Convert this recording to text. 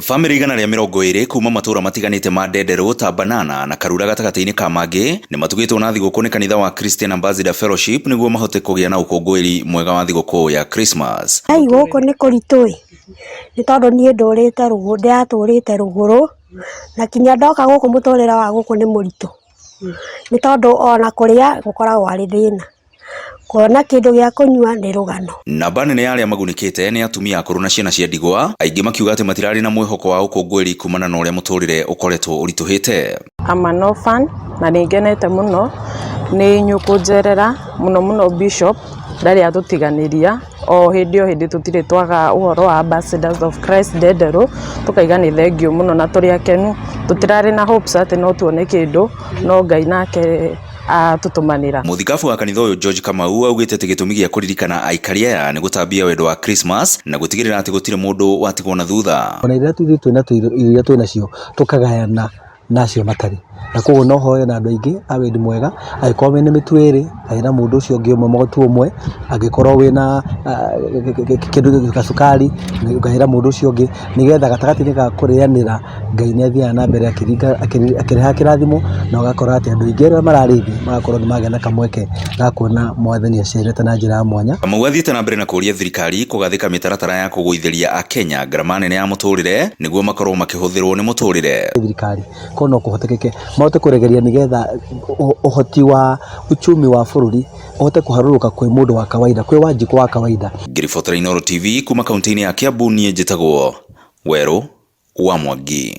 Family igana rĩa 20 kuma matura matiganite ma Ndenderu ta Banana na Karura gatagati-ini ka mangĩ nĩ matugĩtwo na thigũkũ nĩ kanitha wa Christian Ambassador Fellowship nĩguo mahote kũgĩa na ũkũngũĩri mwega wa thigũkũ ya Christmas. Ai gũkũ nĩ kũritũ nĩ tondũ niĩ ndũrĩte rũgũ ndatũrĩte rũgũrũ na kinya ndoka gũkũ mũtũrĩre wa gũkũ nĩ mũritũ nĩ tondũ ona kũrĩa gũkoragwo arĩ thĩna kuona kĩndũ gĩa kũnyua nĩ rũgano. Namba nene ya arĩa magunĩkĩte nĩ atumia akũrũ na ciana cia ndigwa, aingĩ makiuga atĩ matirarĩ na mwĩhoko wa ũkũngũĩri kumana na ũrĩa mũtũrĩre ũkoretwo ũritũhĩte. I'm an orphan na nĩngenete mũno nĩ nyũkũnjerera mũno Bishop ndarĩ atũtiganĩria o hĩndĩ tũtirĩ twaga ũhoro wa Ambassadors of Christ Ndenderu tukaiga nĩ thengio mũno na tũrĩ akenu tũtirarĩ na hopes atĩ no tuone kĩndũ no Ngai nake tutumanira. Muthikabu wa kanitha ũyũ George Kamau augĩte atĩ gĩtũmi gĩa kũririkana aikari aya nĩ gũtambia wendo wa Christmas na gũtigĩrĩra atĩ gũtirĩ mũndũ watigwo na thutha. Ona iria twĩnacio tukagayana nacio matari na koguo no hoye na andũ aingĩ a wendi mwega angĩkorwo wĩna mĩtu ĩrĩ na mũndũ ũcio ũngĩ ũmwe mũtu ũmwe angĩkorwo wĩna kĩndũ gacukari ũkahĩra mũndũ ũcio ũngĩ nĩgetha gatagatĩ-inĩ ga kũrĩanĩra Ngai nĩ athiaga na mbere akĩreha kĩrathimo na ũgakora atĩ andũ aingĩ arĩa mararĩithia magakorwo nĩ magĩa na kamweke ga kuona Mwathani acerete na njĩra ya mwanya. Kamau athiĩte na mbere na kũria thirikari kũgathĩka mĩtaratara ya kũgũithĩria Akenya ngarama nene ya mũtũrĩre nĩguo makorwo makĩhũthĩrwo nĩ mũtũrĩre. Thirikari kono kũhotekeke mahote kũregeria nĩgetha ũhoti wa uchumi wa bũrũri ũhote kũharũrũka kwĩ mũndũ wa kawaida kwĩ wanjikũ wa kawaida. Ngĩribotera Inooro TV kuma kaunti-inĩ ya Kiambu niĩ njĩtagwo Werũ wa Mwangi.